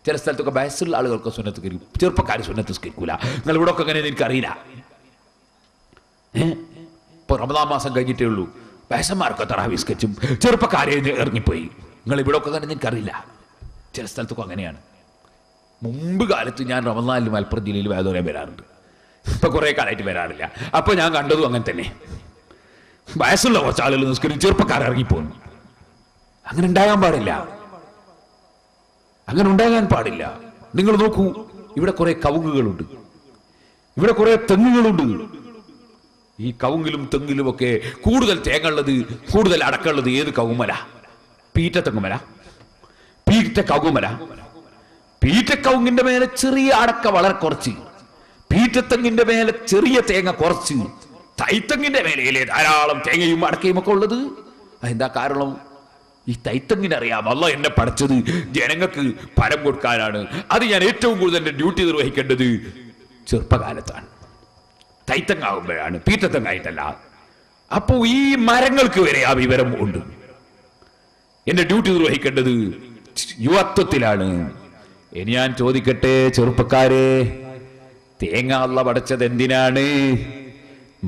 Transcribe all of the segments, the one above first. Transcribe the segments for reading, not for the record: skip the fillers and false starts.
ചില സ്ഥലത്തൊക്കെ വയസ്സുള്ള ആളുകൾക്ക് സുന്നത്ത് നിസ്കരിക്കും, ചെറുപ്പക്കാർ സുന്നത്ത് നിസ്കരിക്കൂല. നിങ്ങൾ ഇവിടെ ഒക്കെ എങ്ങനെയെന്ന് എനിക്കറിയില്ല. ഇപ്പോൾ റമദാൻ മാസം കഴിഞ്ഞിട്ടേ ഉള്ളൂ, വയസ്സന്മാർക്ക് തറാവീഹ് നിസ്കരിച്ചും ചെറുപ്പക്കാരെ ഇറങ്ങിപ്പോയി. നിങ്ങൾ ഇവിടെ ഒക്കെ അങ്ങനെ എനിക്കറിയില്ല. ചില സ്ഥലത്തൊക്കെ അങ്ങനെയാണ്. മുമ്പ് കാലത്ത് ഞാൻ റമദാനിൽ മലപ്പുറം ജില്ലയിൽ വേദന വരാറുണ്ട്. ഇപ്പൊ കുറെ കാലമായിട്ട് വരാറില്ല. അപ്പൊ ഞാൻ കണ്ടതും അങ്ങനെ തന്നെ. വയസ്സുള്ള കുറച്ച് ആളുകൾ നിസ്കരിച്ച് ചെറുപ്പക്കാർ ഇറങ്ങിപ്പോന്നു. അങ്ങനെ ഉണ്ടാകാൻ പാടില്ല. അങ്ങനെ ഉണ്ടാകാൻ പാടില്ല. നിങ്ങൾ നോക്കൂ, ഇവിടെ കുറെ കവുങ്ങുകളുണ്ട്, ഇവിടെ കുറെ തെങ്ങുകളുണ്ട്. ഈ കവുങ്ങിലും തെങ്ങിലും ഒക്കെ കൂടുതൽ തേങ്ങ ഉള്ളത്, കൂടുതൽ അടക്കമുള്ളത് ഏത് കവുമല? പീറ്റത്തെങ്ങുമല, പീറ്റക്കവുമല. പീറ്റക്കവുങ്ങിന്റെ മേലെ ചെറിയ അടക്ക വളരെ കുറച്ച്, പീറ്റത്തെങ്ങിന്റെ മേലെ ചെറിയ തേങ്ങ കുറച്ച്, തൈത്തെങ്ങിന്റെ മേലയിലെ ധാരാളം തേങ്ങയും അടക്കയും ഒക്കെ ഉള്ളത്. അതെന്താ കാരണം? ഈ തൈത്തെങ്ങിനെ അറിയാം, അല്ലാഹ് എന്നെ പഠിച്ചത് ജനങ്ങൾക്ക് ഫലം കൊടുക്കാനാണ്. അത് ഞാൻ ഏറ്റവും കൂടുതൽ എന്റെ ഡ്യൂട്ടി നിർവഹിക്കേണ്ടത് ചെറുപ്പകാലത്താണ്, തൈത്തങ്ങാവുമ്പോഴാണ്, പീറ്റത്തെങ്ങായിട്ടല്ല. അപ്പോ ഈ മരങ്ങൾക്ക് വരെ ആ വിവരം ഉണ്ട്. എന്റെ ഡ്യൂട്ടി നിർവഹിക്കേണ്ടത് യുവത്വത്തിലാണ്. ഇനി ഞാൻ ചോദിക്കട്ടെ ചെറുപ്പക്കാരെ, തേങ്ങ അല്ലാഹ് പഠിച്ചത് എന്തിനാണ്?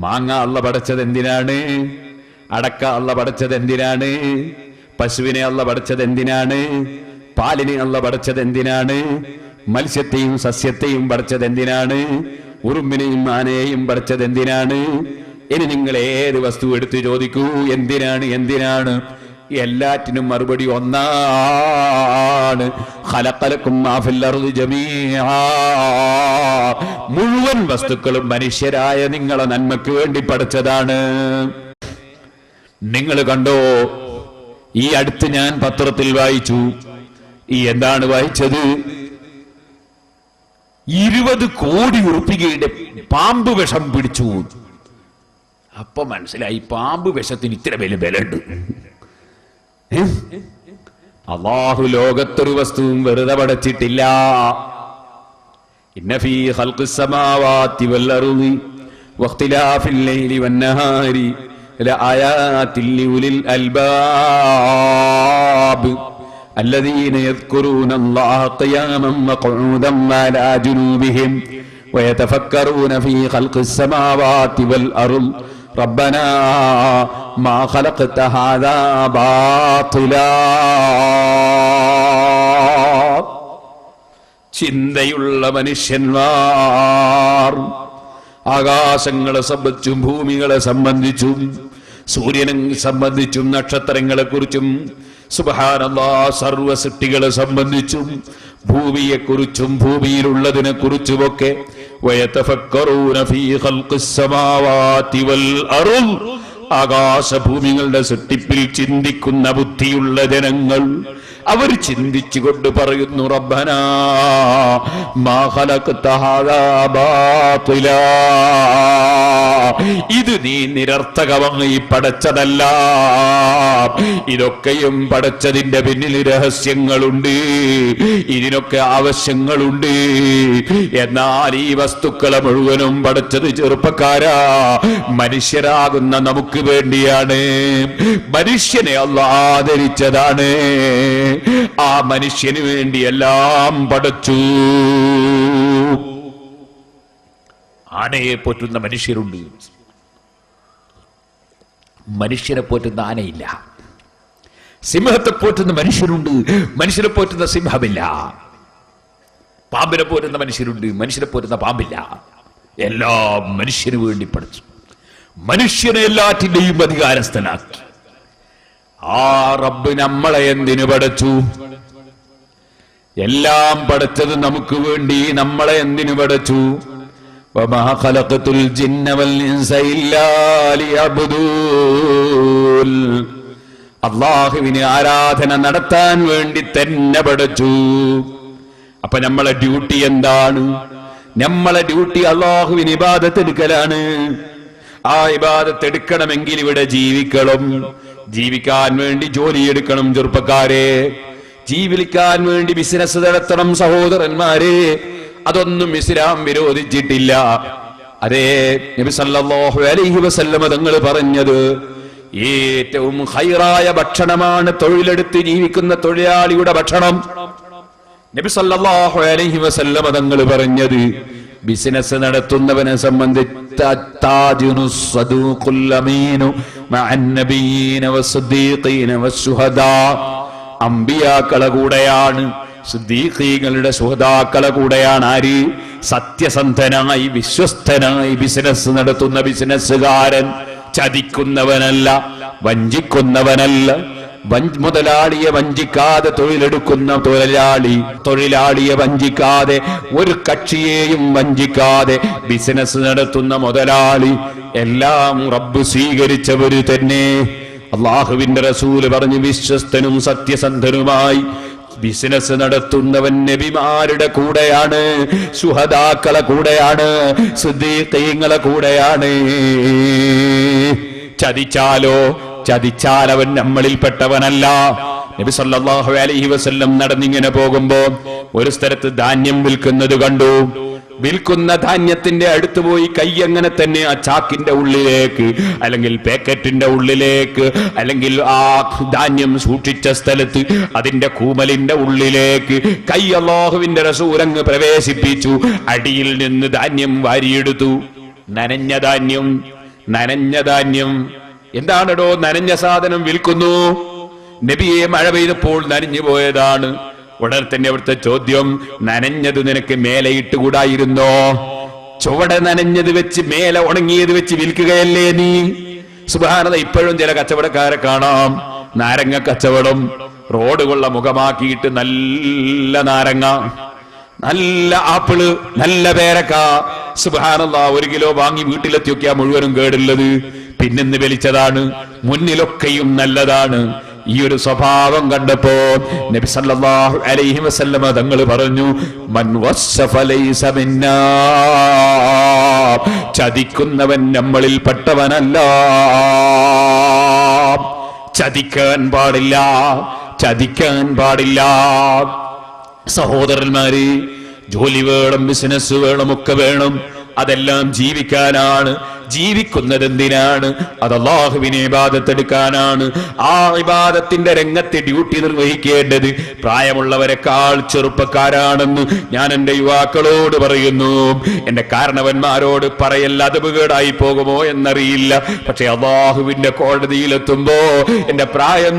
മാങ്ങ അല്ലാഹ് പഠിച്ചത് എന്തിനാണ്? അടക്ക അല്ലാഹ് പഠിച്ചത് എന്തിനാണ്? പശുവിനെ അല്ലാഹ് പഠിച്ചത് എന്തിനാണ്? പാലിനെ അല്ലാഹ് പഠിച്ചത് എന്തിനാണ്? മത്സ്യത്തെയും സസ്യത്തെയും പഠിച്ചത് എന്തിനാണ്? ഉറുമ്പിനെയും ആനയെയും പഠിച്ചത് എന്തിനാണ്? ഇനി നിങ്ങൾ ഏത് വസ്തു എടുത്ത് ചോദിക്കൂ, എന്തിനാണ് എന്തിനാണ്? എല്ലാറ്റിനും മറുപടി ഒന്നാണ്. ഖലഖലകും മാ ഫിൽ അർദി ജമീഅ. മുഴുവൻ വസ്തുക്കളും മനുഷ്യരായ നിങ്ങളെ നന്മയ്ക്ക് വേണ്ടി പഠിച്ചതാണ്. നിങ്ങൾ കണ്ടോ, ഈ അടുത്ത് ഞാൻ പത്രത്തിൽ വായിച്ചു. എന്താണ് വായിച്ചത്? 20 കോടി ഉറുപ്പികയുടെ പാമ്പ് വിഷം പിടിച്ചു. അപ്പൊ മനസ്സിലായി പാമ്പ് വിഷത്തിന് ഇത്ര വലിയ വിലയുണ്ട്. അല്ലാഹു ലോകത്തൊരു വസ്തുവും വെറുതെ പടച്ചിട്ടില്ല. ഇന്ന ഫീ ഖൽഖിസ് സമാവാതി വൽ അർളി വഖ്തിലാഫിൽ ലൈലി വന്നഹാരി ലആയാതിൻ ലിഉലിൽ അൽബാബ് الذين يذكرون الله قياما وقعودا وعلى جنوبهم ويتفكرون في خلق السماوات والأرض ربنا ما خلقت هذا باطلا. ചിന്തയുള്ള മനുഷ്യന്മാർ ആകാശങ്ങളെ സംബന്ധിച്ചും ഭൂമികളെ സംബന്ധിച്ചും സൂര്യനെ സംബന്ധിച്ചും നക്ഷത്രങ്ങളെ കുറിച്ചും സുബ്ഹാനല്ലാഹ് സർവ്വ സൃഷ്ടികളെ സംബന്ധിച്ചും ഭൂമിയെക്കുറിച്ചും ഭൂമിയിലുള്ളതിനെ കുറിച്ചുമൊക്കെ വയതഫക്കറൂന ഫീ ഖൽഖിസ് സമാവാതി വൽ അർള്, ആകാശഭൂമികളുടെ സൃഷ്ടിപ്പിൽ ചിന്തിക്കുന്ന ബുദ്ധിയുള്ള ജനങ്ങൾ അവർ ചിന്തിച്ചുകൊണ്ട് പറയുന്നു, റബ്ബനാ മാ ഖലഖത ഹാദാ ബാതിലാ, ഇത് നീ നിരർത്ഥകമായി പടച്ചതല്ല, ഇതൊക്കെയും പടച്ചതിന്റെ പിന്നിൽ രഹസ്യങ്ങളുണ്ട്, ഇതിനൊക്കെ ആവശ്യങ്ങളുണ്ട്. എന്നാൽ ഈ വസ്തുക്കളെ മുഴുവനും പടച്ചത് ചെറുപ്പക്കാരാ, മനുഷ്യരാകുന്ന നമുക്ക് വേണ്ടിയാണ്. മനുഷ്യനെ അല്ലാഹ് ആദരിച്ചതാണ്. ആ മനുഷ്യന് വേണ്ടി എല്ലാം പടച്ചു. ആനയെ പോറ്റുന്ന മനുഷ്യരുണ്ട്, മനുഷ്യനെ പോറ്റുന്ന ആനയില്ല. സിംഹത്തെ പോറ്റുന്ന മനുഷ്യരുണ്ട്, മനുഷ്യനെ പോറ്റുന്ന സിംഹമില്ല. പാമ്പിനെ പോറ്റുന്ന മനുഷ്യരുണ്ട്, മനുഷ്യനെ പോറ്റുന്ന പാമ്പില്ല. എല്ലാം മനുഷ്യന് വേണ്ടി പഠിച്ചു. മനുഷ്യനെ എല്ലാറ്റിന്റെയും അധികാരസ്ഥനാക്കി. ആ റബ്ബ് നമ്മളെ എന്തിനു പഠിച്ചു? എല്ലാം പഠിച്ചത് നമുക്ക് വേണ്ടി. നമ്മളെ എന്തിനു പഠിച്ചു? വമാ ഖലഖതുൽ ജിന്ന വൽ ഇൻസ ഇല്ലാ ലിയഅബ്ദൂൻ, അല്ലാഹുവിനെ ആരാധന നടത്താൻ വേണ്ടി തന്നെ പഠിച്ചു. അപ്പൊ നമ്മളെ ഡ്യൂട്ടി എന്താണ്? നമ്മളെ ഡ്യൂട്ടി അല്ലാഹുവിന് ഇബാദത്ത് എടുക്കലാണ്. ആ ഇബാദത്ത് എടുക്കണമെങ്കിൽ ഇവിടെ ജീവിക്കണം. ജീവിക്കാൻ വേണ്ടി ജോലിയെടുക്കണം ചെറുപ്പക്കാരെ. ജീവിക്കാൻ വേണ്ടി ബിസിനസ് നടത്തണം സഹോദരന്മാരെ. അതൊന്നും ഇസ്ലാം വിരോധിച്ചിട്ടില്ല. അതേ നബി സല്ലല്ലാഹു അലൈഹി വസല്ലം തങ്ങൾ പറഞ്ഞത് ഏറ്റവും ഖൈറായ ഭക്ഷണമാണ് തൊഴിലെടുത്ത് ജീവിക്കുന്ന തൊഴിലാളിയുടെ ഭക്ഷണം. നബി സല്ലല്ലാഹു അലൈഹി വസല്ലം തങ്ങൾ പറഞ്ഞത് ബിസിനസ് നടത്തുന്നവനെ സംബന്ധിച്ച് അമ്പിയാക്കളെ കൂടെയാണ്, സിദ്ദീഖീങ്ങളുടെ ശുഹദാക്കളെ കൂടെയാണ്. ആര്? സത്യസന്ധനായി വിശ്വസ്തനായി ബിസിനസ് നടത്തുന്ന ബിസിനസ്സുകാരൻ. ചതിക്കുന്നവനല്ല, വഞ്ചിക്കുന്നവനല്ല. മുതലാളിയെ വഞ്ചിക്കാതെ തൊഴിലെടുക്കുന്ന തൊഴിലാളിയെ വഞ്ചിക്കാതെ, ഒരു കക്ഷിയെയും വഞ്ചിക്കാതെ ബിസിനസ് നടത്തുന്ന മുതലാളി. എല്ലാം റബ്ബ് സ്വീകരിച്ചവര് തന്നെ. അള്ളാഹുവിന്റെ റസൂല് പറഞ്ഞു, വിശ്വസ്തനും സത്യസന്ധനുമായി ബിസിനസ് നടത്തുന്നവൻ നബിമാരുടെ കൂടെയാണ്, ശുഹദാക്കളെ കൂടെയാണ്, സിദ്ദീഖീങ്ങളെ കൂടെയാണ്. ചതിച്ചാൽ അവൻ നമ്മളിൽപ്പെട്ടവനല്ല. നബി സല്ലല്ലാഹു അലൈഹി വസല്ലം നടന്നിങ്ങനെ പോകുമ്പോ ഒരു സ്ഥലത്ത് ധാന്യം വിൽക്കുന്നത് കണ്ടു. വിൽക്കുന്ന ധാന്യത്തിന്റെ അടുത്ത് പോയി കൈ അങ്ങനെ തന്നെ ആ ചാക്കിന്റെ ഉള്ളിലേക്ക്, അല്ലെങ്കിൽ പാക്കറ്റിന്റെ ഉള്ളിലേക്ക്, അല്ലെങ്കിൽ ആ ധാന്യം സൂക്ഷിച്ച സ്ഥലത്ത് അതിന്റെ കൂമലിന്റെ ഉള്ളിലേക്ക് കൈ അല്ലാഹുവിന്റെ റസൂൽ അങ്ങ് പ്രവേശിപ്പിച്ചു. അടിയിൽ നിന്ന് ധാന്യം വാരിയെടുത്തു. നനഞ്ഞ ധാന്യം. എന്താണോ നനഞ്ഞ സാധനം വിൽക്കുന്നു? നബിയെ, മഴ പെയ്തപ്പോൾ നനഞ്ഞു പോയതാണ്. ഉടനെ തന്നെ അവിടുത്തെ ചോദ്യം, നനഞ്ഞത് നിനക്ക് മേലെ ഇട്ടുകൂടായിരുന്നോ? ചുവടെ നനഞ്ഞത് വെച്ച് മേലെ ഉണങ്ങിയത് വെച്ച് വിൽക്കുകയല്ലേ നീ? സുബ്ഹാനല്ലാഹ്. ഇപ്പോഴും ചില കച്ചവടക്കാരെ കാണാം, നാരങ്ങ കച്ചവടം. റോഡുകളുടെ മുഖമാക്കിയിട്ട് നല്ല നാരങ്ങ, നല്ല ആപ്പിള്, നല്ല പേരക്ക. സുബ്ഹാനല്ലാഹ്. 1 കിലോ വാങ്ങി വീട്ടിലെത്തി നോക്കിയാൽ മുഴുവനും കേടുള്ളത്. പിന്നെന്ന് വലിച്ചതാണ്. മുന്നിലൊക്കെയും നല്ലതാണ്. ഈ ഒരു സ്വഭാവം കണ്ടപ്പോ നബി സല്ലല്ലാഹു അലൈഹി വസല്ലം തങ്ങൾ പറഞ്ഞു, മൻ വസ്സഫ ലൈസ മിന്നാ, ചതിക്കുന്നവൻ നമ്മളിൽ പെട്ടവനല്ല. ചതിക്കാൻ പാടില്ല. സഹോദരന്മാരെ, ജോലി വേണം, ബിസിനസ് വേണം, ഒക്കെ വേണം. അതെല്ലാം ജീവിക്കാനാണ്. ജീവിക്കുന്നത് എന്തിനാണ്? അത് അല്ലാഹുവിനെ ഇബാദത്തെടുക്കാനാണ്. ആ ഇബാദത്തിന്റെ രംഗത്ത് ഡ്യൂട്ടി നിർവഹിക്കേണ്ടത് പ്രായമുള്ളവരെക്കാൾ ചെറുപ്പക്കാരാണെന്ന് ഞാൻ എന്റെ യുവാക്കളോട് പറയുന്നു. എന്റെ കാരണവന്മാരോട് പറയല്ല, അതപകേടായി പോകുമോ എന്നറിയില്ല. പക്ഷെ അല്ലാഹുവിന്റെ കോടതിയിലെത്തുമ്പോ എന്റെ പ്രായം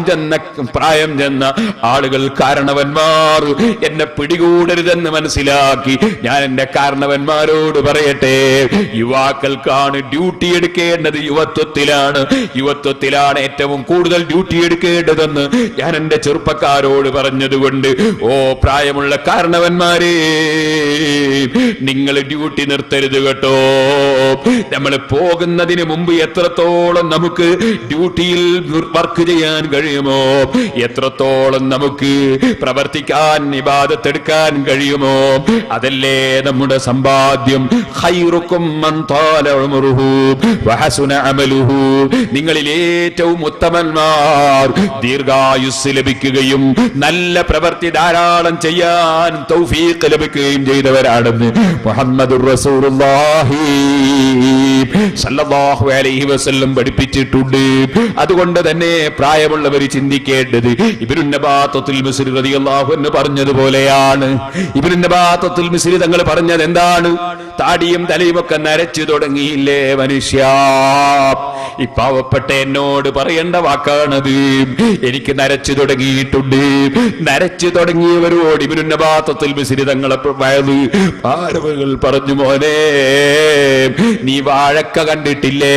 ചെന്ന ആളുകൾ, കാരണവന്മാർ എന്നെ പിടികൂടരുതെന്ന് മനസ്സിലാക്കി ഞാൻ എന്റെ കാരണവന്മാരോട് പറയട്ടെ, യുവാക്കൾക്കാണ് ഡ്യൂട്ടി എടുക്കേണ്ടത്. യുവത്വത്തിലാണ് ഏറ്റവും കൂടുതൽ ഡ്യൂട്ടി എടുക്കേണ്ടതെന്ന് ഞാൻ എന്റെ ചെറുപ്പക്കാരോട് പറഞ്ഞതുകൊണ്ട്, ഓ പ്രായമുള്ള കാരണവന്മാരെ, നിങ്ങൾ ഡ്യൂട്ടി നിർത്തരുത് കേട്ടോ. നമ്മൾ പോകുന്നതിന് മുമ്പ് എത്രത്തോളം നമുക്ക് ഡ്യൂട്ടിയിൽ വർക്ക് ചെയ്യാൻ കഴിയുമോ, എത്രത്തോളം നമുക്ക് പ്രവർത്തിക്കാൻ, ഇബാദത്തെടുക്കാൻ കഴിയുമോ, അതല്ലേ നമ്മുടെ സമ്പാദ്യം. ഖൈറുക്കും മൻ ത്വാല ഉംറുഹു വഹസുന അമലുഹു. നിങ്ങളിൽ ഏറ്റവും ഉത്തമന്മാർ ദീർഘായുസ് ലഭിക്കുകയും നല്ല പ്രവൃത്തി ധാരാളം ചെയ്യാൻ തൗഫീഖ് ലഭിക്കുകയും ചെയ്തവരാണെന്ന് മുഹമ്മദുർ റസൂലുള്ളാഹി സല്ലല്ലാഹു അലൈഹി വസല്ലം പഠിപ്പിച്ചിട്ടുണ്ട്. അതുകൊണ്ട് തന്നെ പ്രായമുള്ളവർ ചിന്തിക്കേണ്ടത് ഇബ്നു നബാത്തുൽ മിസ്രി റളിയല്ലാഹു അൻഹു പറഞ്ഞതുപോലെയാണ്. ഇബ്നു നബാത്തുൽ മിസ്രി തങ്ങൾ പറഞ്ഞത് എന്താണ്? താടിയും തലയും ഒക്കെ നരച്ചു തുടങ്ങിയില്ലേ മനുഷ്യ? ഈ പാവപ്പെട്ട എന്നോട് പറയേണ്ട വാക്കാണത്. എനിക്ക് നരച്ചു തുടങ്ങിയിട്ടുണ്ട്. നരച്ചു തുടങ്ങിയവരോട് ഇബ്നു നബാത്തുൽ മിസ്രി തങ്ങളെ പാരവകൾ പറഞ്ഞു, മോനെ, നീ വാഴക്ക കണ്ടിട്ടില്ലേ?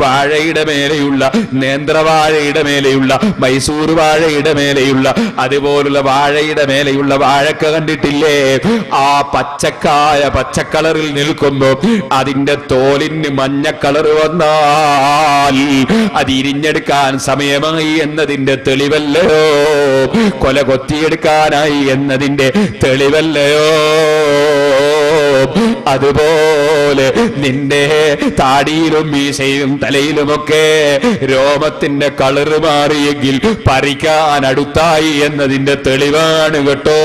വാഴയുടെ മേലെയുള്ള, നേന്ത്രവാഴയുടെ മേലെയുള്ള, മൈസൂർ വാഴയുടെ മേലെയുള്ള, അതുപോലുള്ള വാഴയുടെ മേലെയുള്ള വാഴക്ക കണ്ടിട്ടില്ലേ? ആ പച്ചക്കളറിൽ നിൽക്കുമ്പോ അതിന്റെ തോലിന് മഞ്ഞ കളർ വന്നാൽ അത് ഇരിഞ്ഞെടുക്കാൻ സമയമായി എന്നതിന്റെ തെളിവല്ലയോ? കൊല കൊത്തിയെടുക്കാനായി എന്നതിന്റെ തെളിവല്ലയോ? അതുപോലെ നിന്റെ താടിയിലും മീശയിലും തലയിലുമൊക്കെ രോമത്തിന്റെ കളറ് മാറിയെങ്കിൽ പറിക്കാൻ അടുത്തായി എന്നതിന്റെ തെളിവാണ് കേട്ടോ.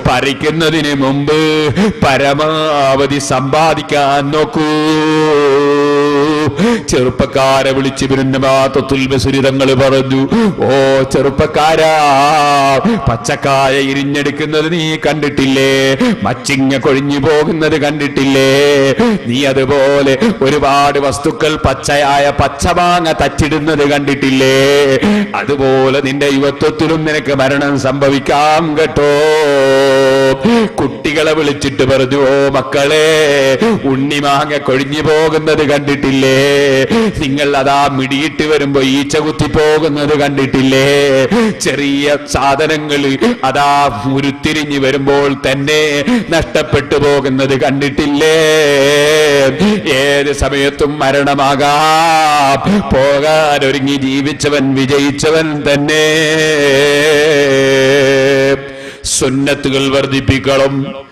പറിക്കുന്നതിന് മുമ്പ് പരമാവധി സമ്പാദിക്കാൻ നോക്കൂ. ചെറുപ്പക്കാരെ വിളിച്ച് തങ്ങൾ പറഞ്ഞു, ഓ ചെറുപ്പക്കാരാ, പച്ചക്കായ ഇരിഞ്ഞെടുക്കുന്നത് നീ കണ്ടിട്ടില്ലേ? മച്ചിങ്ങ കൊഴിഞ്ഞു പോകുന്നത് കണ്ടിട്ടില്ലേ? നീ അതുപോലെ ഒരുപാട് വസ്തുക്കൾ പച്ചയായ പച്ചമാങ്ങ തച്ചിടുന്നത് കണ്ടിട്ടില്ലേ? അതുപോലെ നിന്റെ യുവത്വത്തിലും നിനക്ക് മരണം സംഭവിക്കാം കേട്ടോ. കുട്ടികളെ വിളിച്ചിട്ട് പറഞ്ഞു, ഓ മക്കളെ, ഉണ്ണിമാങ്ങ കൊഴിഞ്ഞു പോകുന്നത് കണ്ടിട്ടില്ലേ? നിങ്ങൾ അതാ മിടിയിട്ട് വരുമ്പോ ഈച്ച കുത്തി പോകുന്നത് കണ്ടിട്ടില്ലേ? ചെറിയ സാധനങ്ങൾ അതാ ഉരുത്തിരിഞ്ഞു വരുമ്പോൾ തന്നെ നഷ്ടപ്പെട്ടു പോകുന്നത് കണ്ടിട്ടില്ലേ? ഏത് സമയത്തും മരണമാകാം. പോകാൻ ഒരുങ്ങി ജീവിച്ചവൻ വിജയിച്ചവൻ തന്നെ. സുന്നത്തുകൾ വർദ്ധിപ്പിക്കണം.